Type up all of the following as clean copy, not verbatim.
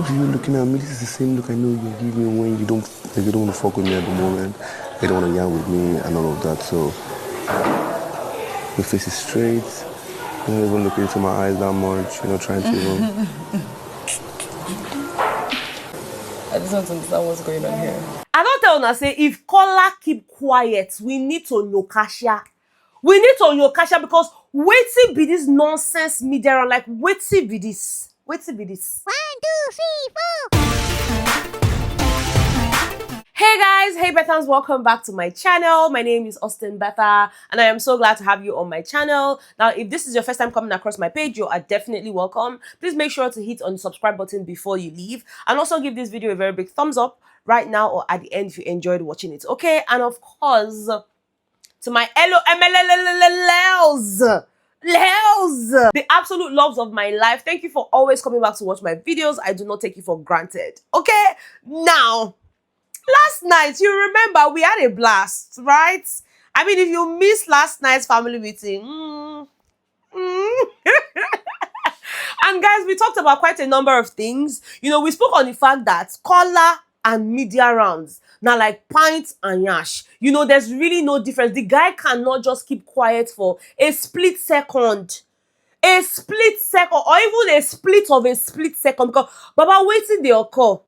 see you looking at me. This is the same look I know you give me when you don't want to fuck with me at the moment. You don't want to yarn with me and all of that. So your face is straight. You're not even looking into my eyes that much. You're not trying to even... I just want to understand what's going on here. I don't tell una say if Kola keep quiet, we need to know Kasha. We need to know Kasha because wetin be this nonsense media and like wetin be this? Wetin be this? 1, 2, 3, 4. Hey guys, hey Bethans, welcome back to my channel. My name is Betha and I am so glad to have you on my channel. Now, if this is your first time coming across my page, you are definitely welcome. Please make sure to hit on the subscribe button before you leave and also give this video a very big thumbs up right now or at the end if you enjoyed watching it, okay? And of course, to my LOMLLLs, the absolute loves of my life, thank you for always coming back to watch my videos. I do not take you for granted, okay? Now, last night, you remember we had a blast, right? I mean, if you missed last night's family meeting, and guys, we talked about quite a number of things. You know, we spoke on the fact that Kola and media rounds, now like pint and yash, you know, there's really no difference. The guy cannot just keep quiet for a split second. A split second, or even a split of a split second, because Baba waiting they occur.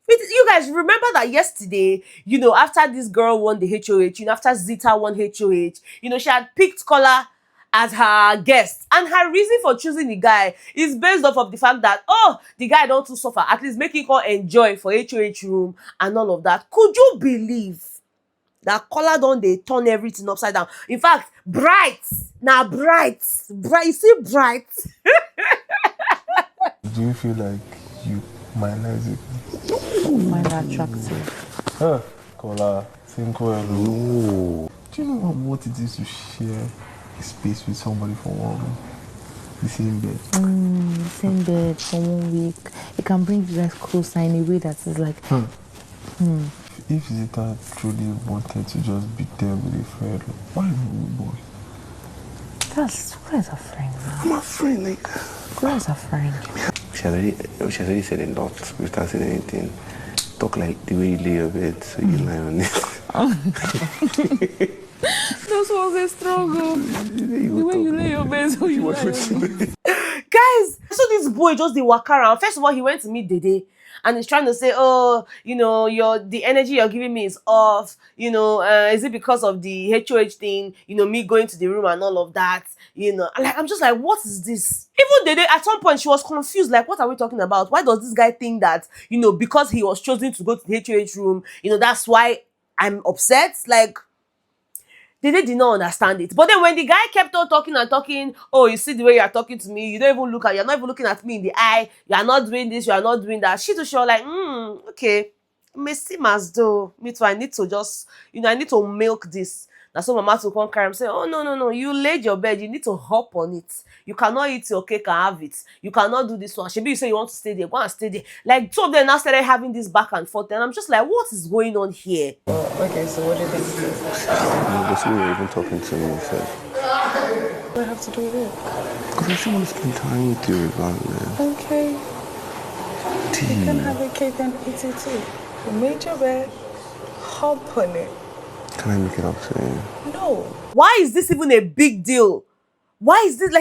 You guys remember that yesterday, you know, after this girl won the HOH, you know, after Zita won HOH, you know, she had picked Kola as her guest. And her reason for choosing the guy is based off of the fact that, oh, the guy don't too suffer, at least making her enjoy for HOH room and all of that. Could you believe that Kola don't they turn everything upside down? In fact, bright. Now bright. You see bright. Do you feel like you minorize it? Find that attractive. Huh? Kola, same Kola. No. Do you know what it is to share a space with somebody for 1 week? The same bed. The same bed for 1 week. It can bring you guys closer in a way that is like. If Zita truly wanted to just be there with a friend, why no boy? That's Kola is a friend, man. I'm a friend, like. Kola is a friend. She already said a lot without saying anything. Talk like the way you lay your bed, so you lie on it. This was a struggle. The way you lay your bed, so you lie on it. Guys, so this boy just the walk around. First of all, he went to meet Dede. And he's trying to say, oh, you know, the energy you're giving me is off. You know, is it because of the HOH thing? You know, me going to the room and all of that. You know, like I'm just like, what is this? Even Dede, at some point, she was confused. Like, what are we talking about? Why does this guy think that, you know, because he was chosen to go to the HOH room, you know, that's why I'm upset? Like, Dede did not understand it. But then when the guy kept on talking and talking, oh, you see the way you are talking to me, you're not even looking at me in the eye, you are not doing this, you are not doing that. She was like, okay. It may seem as though me too, I need to just, you know, I need to milk this. That's so mama to come carry and say, oh no, you laid your bed, you need to hop on it. You cannot eat your cake and have it. You cannot do this one. Maybe you say you want to stay there, go and stay there. Like two of them now started having this back and forth, and I'm just like, what is going on here? Okay, so what do you think it is? That's why you're even talking to me, so. What do I have to do with it? Because I still want to spend time with you regardless. Okay. You can have a cake and eat it too. You made your bed, hop on it. Can I make it up to you? No. Why is this even a big deal? Why is this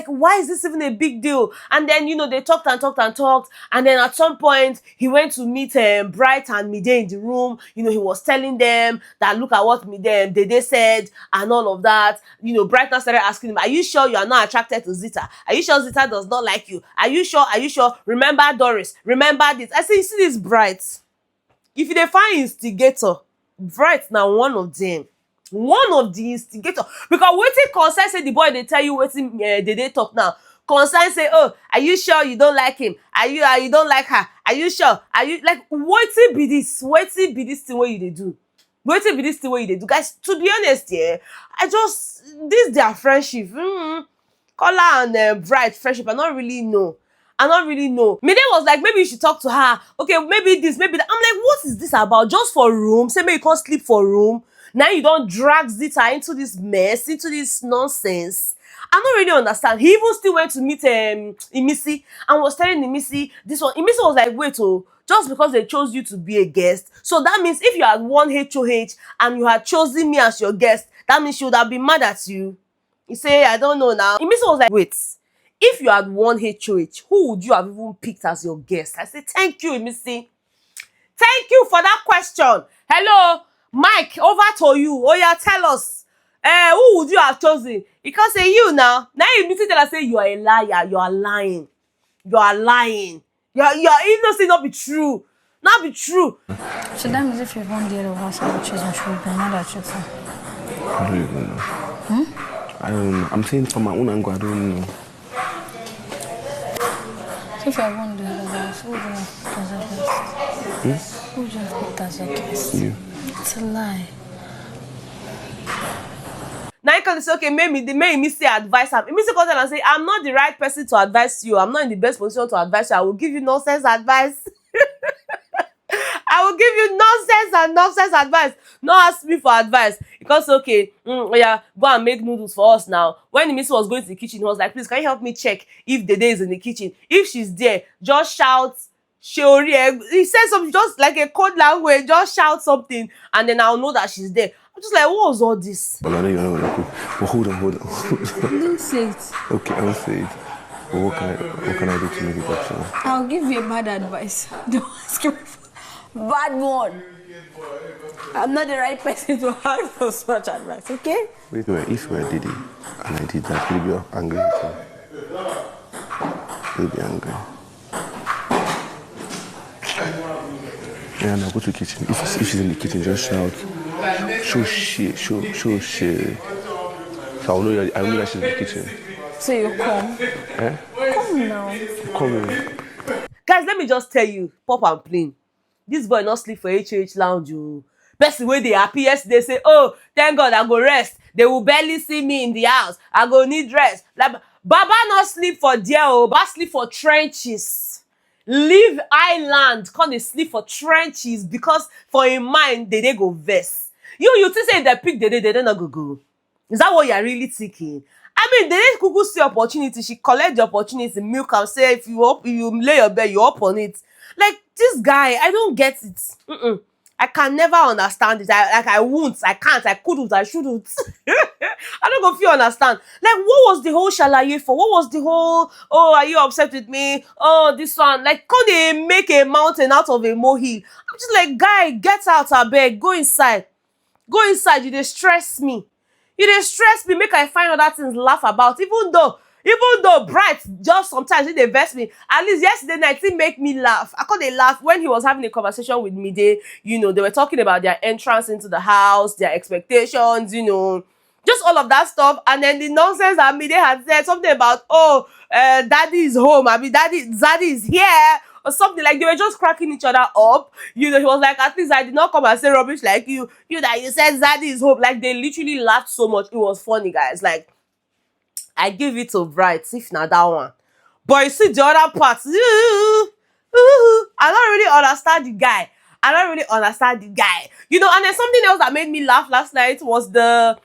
even a big deal? And then, you know, they talked and talked and talked. And then at some point, he went to meet Bright and Mide in the room. You know, he was telling them that look at what Dede said and all of that. You know, Bright now started asking him, are you sure you are not attracted to Zita? Are you sure Zita does not like you? Are you sure? Are you sure? Remember Doris? Remember this? I say, you see this Bright? If you find instigator, Bright now one of them. One of the instigator, because wetin concern say the boy they tell you wetin they talk now. Concern say, oh, are you sure you don't like him? Are you don't like her? Are you sure? Are you like wetin be this? Wetin be this thing where you they do? Wetin be this thing where you they do? Guys, to be honest, yeah, this their friendship. Kola and Bright friendship. I don't really know. Mide was like, maybe you should talk to her. Okay, maybe this, maybe that. I'm like, what is this about? Just for room? Say maybe you can't sleep for room. Now you don't drag Zita into this mess, into this nonsense. I don't really understand. He even still went to meet Imisi and was telling Imisi this one. Imisi was like, wait, oh, just because they chose you to be a guest. So that means if you had won HOH and you had chosen me as your guest, that means she would have been mad at you. He say, I don't know now. Imisi was like, wait, if you had won HOH, who would you have even picked as your guest? I said, thank you, Imisi. Thank you for that question. Hello, Mike, over to you. Oh yeah, tell us. Who would you have chosen? He can't say you now. Now you meet tell us say you are a liar. You are lying. You are lying. You are innocent. Not be true. Not be true. So that means if you won the other house, I would choose and she would be mad at you too. I don't even know. I don't know. I'm saying from my own angle, I don't know. So if you won the other house, who would you have picked as a guest? Who would you have picked as a guest? You. It's a lie. Now you can say, okay, maybe me say advice him. Me say come tell and say, I'm not the right person to advise you. I'm not in the best position to advise you. I will give you nonsense advice. I will give you nonsense advice. Not ask me for advice. Because okay, yeah, go and make noodles for us now. When the miss was going to the kitchen, he was like, please, can you help me check if Dede is in the kitchen? If she's there, just shout, Shiori. He said something just like a code language, just shout something, and then I'll know that she's there. I'm just like, what was all this? But I know you're not gonna cook. But hold on. Don't say it. Okay, I'll say it. But what can I do to make it optional? I'll give you a bad advice. Don't ask me for bad one. I'm not the right person to have for such advice, okay? Wait, if we're Dede and I did that, will you be angry with her? You'll be angry. Yeah, now go to the kitchen. If she's in the kitchen, just shout, show shit. So I know that she's in the kitchen. So you come. Eh? Come now. Come in. Guys, let me just tell you, pop and plain. This boy not sleep for HOH lounge. You. Best way they happy yesterday say, oh, thank God I go rest. They will barely see me in the house. I go need rest. Like, Baba not sleep for there, Baba sleep for trenches. Leave island, come they sleep for trenches because for a mind they go vest. You think say if they pick they not go. Is that what you're really thinking? I mean, they didn't kuku see opportunity. She collect the opportunity, milk and say if you lay your bed, you up on it. Like this guy, I don't get it. I can never understand it. I won't, I can't, I couldn't, I shouldn't. I don't go feel understand. Like, what was the whole shalaye for? What was the whole, oh, are you upset with me? Oh, this one. Like, can they make a mountain out of a molehill? I'm just like, guy, get out, I beg. Go inside. Go inside. You dey stress me. You dey stress me. Make I find other things laugh about. Even though Bright just sometimes they vex me. At least yesterday night it make me laugh. I couldn't laugh when he was having a conversation with Mide. You know, they were talking about their entrance into the house, their expectations, you know, just all of that stuff. And then the nonsense that Mide had said something about, oh, daddy is home. I mean, Zaddy is here. Or something like they were just cracking each other up. You know, he was like, at least I did not come and say rubbish like you. You that you said Zaddy is home. Like they literally laughed so much. It was funny, guys. Like, I give it to Bright, if not that one. But you see the other parts, I don't really understand the guy. You know, and then something else that made me laugh last night was the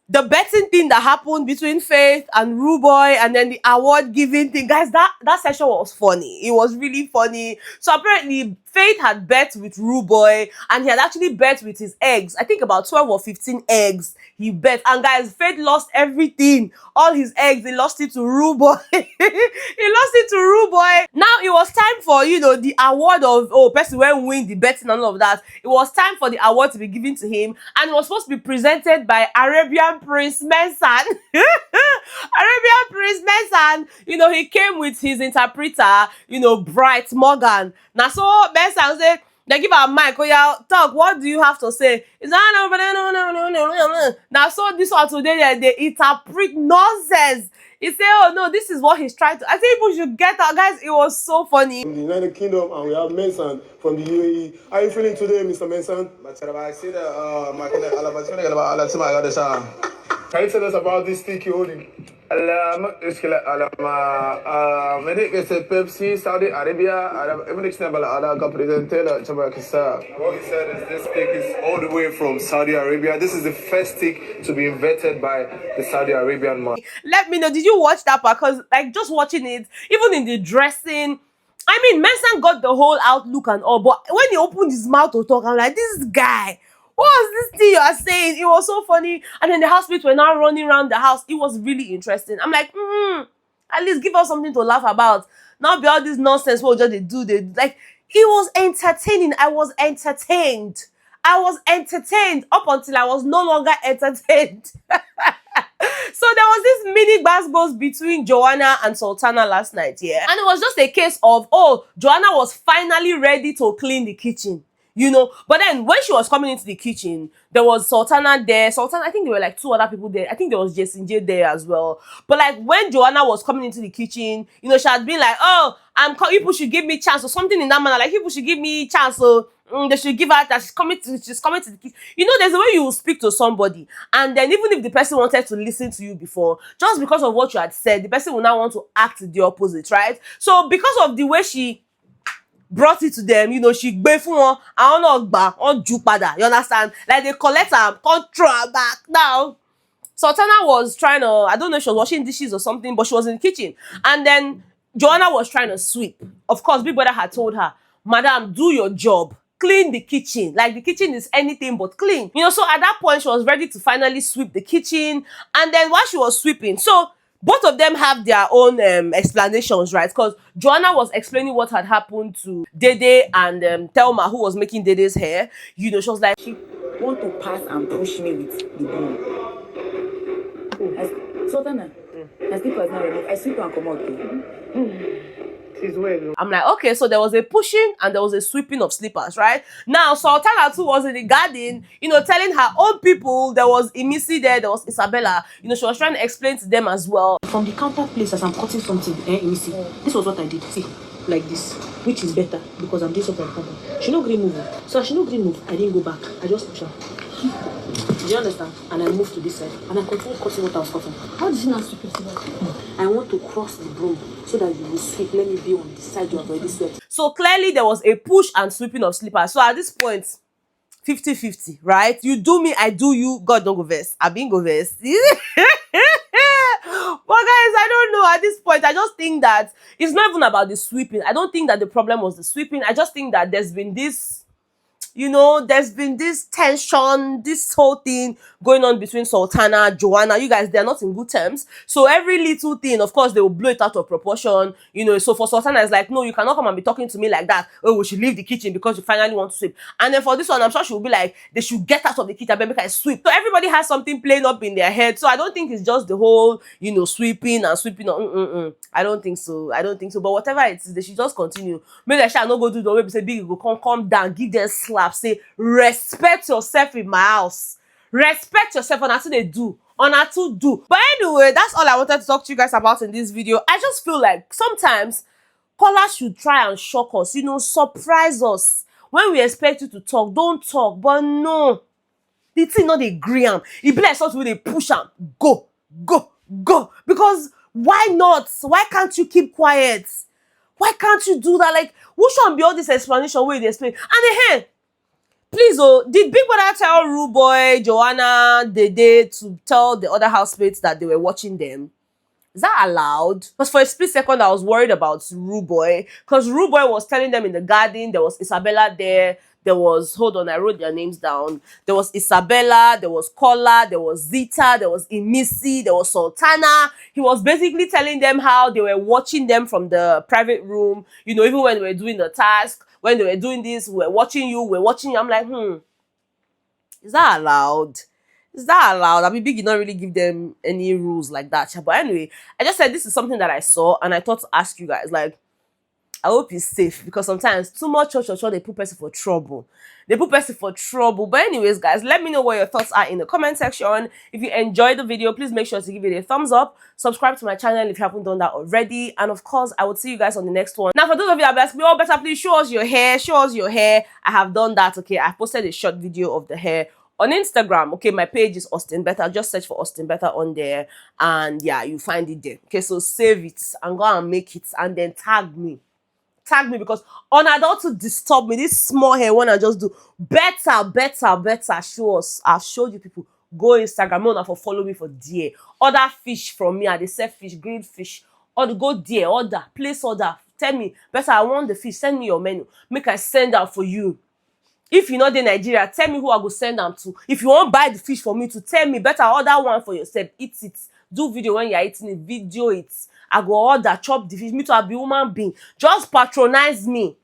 betting thing that happened between Faith and Ruboy, and then the award giving thing. Guys, that session was funny. It was really funny. So apparently Faith had bet with Ruboy, and he had actually bet with his eggs. I think about 12 or 15 eggs he bet. And guys, Faith lost everything. All his eggs, he lost it to Ruboy. He lost it to Ruboy. Now it was time for, you know, the award of, oh, person when win the betting and all of that. It was time for the award to be given to him, and it was supposed to be presented by Arabian Prince Mensan. Arabian Prince Mensan, you know, he came with his interpreter, you know, Bright Morgan. Now so Mensan said, they give a mic, oh yeah, talk, what do you have to say? Is that no. Now so this one today they interpret nonsense. He said, oh no, this is what he's trying to. I think people should get out, guys. It was so funny. From the United Kingdom, and we have Mensan from the UAE. How are you feeling today, Mr. Mensan? I see that Can you tell us about this stick you're holding? مشكلة على ما مديك Pepsi Saudi Arabia مديك سنبلا على كابريزنتيلا شباب كسا. What he said is this stick is all the way from Saudi Arabia. This is the first stick to be invented by the Saudi Arabian man. Let me know, did you watch that part? Because like just watching it, even in the dressing, I mean, Mensah got the whole outlook and all, but when he opened his mouth to talk, I'm like, this guy, what was this thing you are saying? It was so funny. And then the housemates were now running around the house. It was really interesting. I'm like, at least give us something to laugh about. Not be all this nonsense what just they do. Like, it was entertaining. I was entertained. I was entertained up until I was no longer entertained. So there was this mini basketballs between Joanna and Sultana last night, yeah? And it was just a case of, oh, Joanna was finally ready to clean the kitchen, you know? But then when she was coming into the kitchen, there was Sultana there. Sultana, I think there were like 2 other people there. I think there was Jason J there as well. But like when Joanna was coming into the kitchen, you know, she had been like, oh, people should give me chance or something in that manner. Like people should give me chance, so they should give her that she's coming to the kitchen. You know, there's a way you will speak to somebody, and then even if the person wanted to listen to you before, just because of what you had said, the person will now want to act the opposite, right? So because of the way she brought it to them, you know, she gave one, I don't know, on jupada, you understand? Like they collect her, control her back. Now, Sultana was trying to, I don't know if she was washing dishes or something, but she was in the kitchen. And then Joanna was trying to sweep. Of course, Big Brother had told her, Madam, do your job. Clean the kitchen. Like the kitchen is anything but clean. You know, so at that point, she was ready to finally sweep the kitchen. And then while she was sweeping, so both of them have their own explanations, right? Because Joanna was explaining what had happened to Dede and Thelma, who was making Dede's hair. You know, she was like, she want to pass and push me with the broom. Sultana, I sleep was not removed. I sleep and come out. I'm like, okay, so there was a pushing and there was a sweeping of slippers, right? Now, Sultana too was in the garden, you know, telling her own people. There was Imisi there was Isabella. You know, she was trying to explain to them as well. From the counter place, as I'm cutting something, Imisi, this was what I did. See, like this, which is better because I'm this up on the counter. She no green move. So she no green move. I didn't go back. I just push her. Do you understand? And I moved to this side. And I continued cutting what I was cutting. How did you not sweep it? I want to cross the broom so that you will sweep. Let me be on the side you have already swept. So clearly there was a push and sweeping of slippers. So at this point, 50-50, right? You do me, I do you. God don't go verse. I been go verse. But guys, I don't know. At this point, I just think that it's not even about the sweeping. I don't think that the problem was the sweeping. I just think that there's been this, you know, there's been this tension, this whole thing going on between Sultana, Joanna. You guys, they're not in good terms. So every little thing, of course, they will blow it out of proportion. You know, so for Sultana, it's like, no, you cannot come and be talking to me like that. Oh, we should leave the kitchen because you finally want to sweep. And then for this one, I'm sure she will be like, they should get out of the kitchen and make her sweep. So everybody has something playing up in their head. So I don't think it's just the whole, you know, sweeping and sweeping. I don't think so. I don't think so. But whatever it is, they should just continue. Maybe I shall not go do the way say big, go come down, give them slap, say respect yourself in my house. Respect yourself on how they do. On how to do. But anyway, that's all I wanted to talk to you guys about in this video. I just feel like sometimes Kola should try and shock us, you know, surprise us. When we expect you to talk, don't talk. But no, the thing not they agree am. It be like something they push am. Go. Because why not? Why can't you keep quiet? Why can't you do that? Like, who should be all this explanation where they explain? And then, please, oh, did Big Brother tell Rude Boy, Joanna, Dede to tell the other housemates that they were watching them? Is that allowed? Because for a split second, I was worried about Rude Boy. Because Rude Boy was telling them in the garden, there was Isabella there. There was, hold on, I wrote their names down. There was Isabella, there was Kola, there was Zita, there was Imisi, there was Sultana. He was basically telling them how they were watching them from the private room. You know, even when they were doing the task, when they were doing this, we're watching you, we're watching you. I'm like, is that allowed? Is that allowed? I mean, Big did not really give them any rules like that. But anyway, I just said this is something that I saw and I thought to ask you guys, like, I hope it's safe because sometimes too much church they put person for trouble. They put person for trouble. But anyways, guys, let me know what your thoughts are in the comment section. If you enjoyed the video, please make sure to give it a thumbs up. Subscribe to my channel if you haven't done that already. And of course, I will see you guys on the next one. Now, for those of you that ask me, oh, Betha, please show us your hair. Show us your hair. I have done that. Okay, I posted a short video of the hair On Instagram, okay, my page is Austin Betha. Just search for Austin Betha on there, and yeah, you find it there. Okay, so save it and go and make it, and then tag me. Tag me, because on I don't to disturb me. This small hair one I just do better. Show us. I've showed you people. Go Instagram, on for follow me for there. Order fish from me. I they sell fish, grilled fish. Or go there, order, place order. Tell me, better I want the fish. Send me your menu. Make I send out for you. If you not in Nigeria, tell me who I go send them to. If you want buy the fish for me to tell me, better order one for yourself. Eat it. Do video when you're eating it. Video it. I go order, chop the fish. Me to be human being. Just patronize me.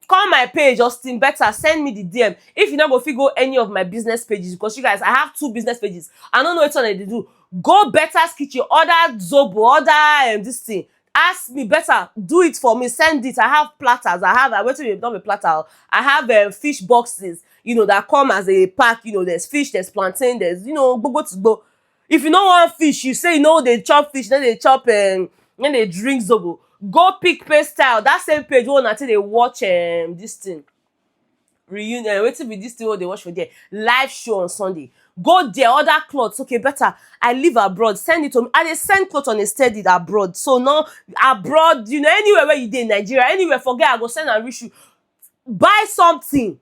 Call my page, Austin Betha. Send me the DM. If you not go go any of my business pages, because you guys, I have 2 business pages. I don't know what they do. Go Betha's Kitchen. Order Zobo. Order this thing. Ask me, Betha, do it for me. Send it. I have platters. I went to not a platter. I have fish boxes, that come as a pack. There's fish, there's plantain, there's, go to go. If you don't want fish, you say, they chop fish, then they chop, then they drink Zobo. Go pick pay style. That same page, until they watch this thing. Reunion. Wait till be this thing what they watch for there. Live show on Sunday. Go there, order clothes. Okay, better. I live abroad. Send it to me. And they send clothes on a steady abroad. So now abroad, anywhere where you did in Nigeria, anywhere, forget I go send and reach you. Buy something.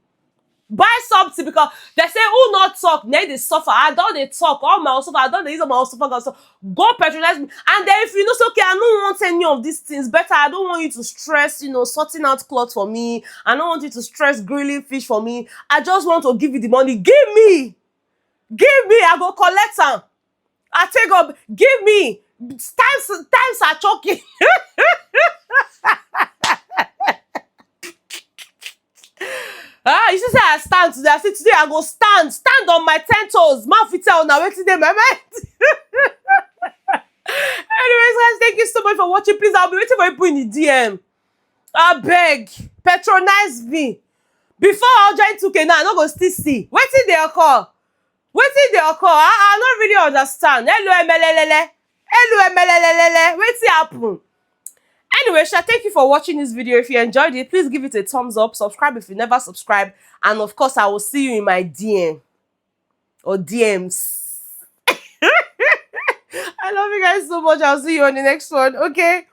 Buy something, because they say who not talk, now they suffer. I don't they talk. All my suffer. I don't they use my suffer. Go patronize me. And then if you know, say, okay, I don't want any of these things. Better, I don't want you to stress, sorting out clothes for me. I don't want you to stress grilling fish for me. I just want to give you the money. Give me. I go collect them. I take up. Give me. Times are choking. You should say I stand today. I say today I go stand on my 10 toes. Mouth it out now. Waiting there, my mind. Anyways, guys, thank you so much for watching. Please, I'll be waiting for you in the DM. I beg, patronize me. Before I'll join 2K now, I'm not gonna still see. Waiting there, call. I don't really understand. Hello, MLLele. Waiting happen. Anyway, thank you for watching this video. If you enjoyed it, please give it a thumbs up. Subscribe if you never subscribed. And of course, I will see you in my DM. Or DMs. I love you guys so much. I'll see you on the next one. Okay?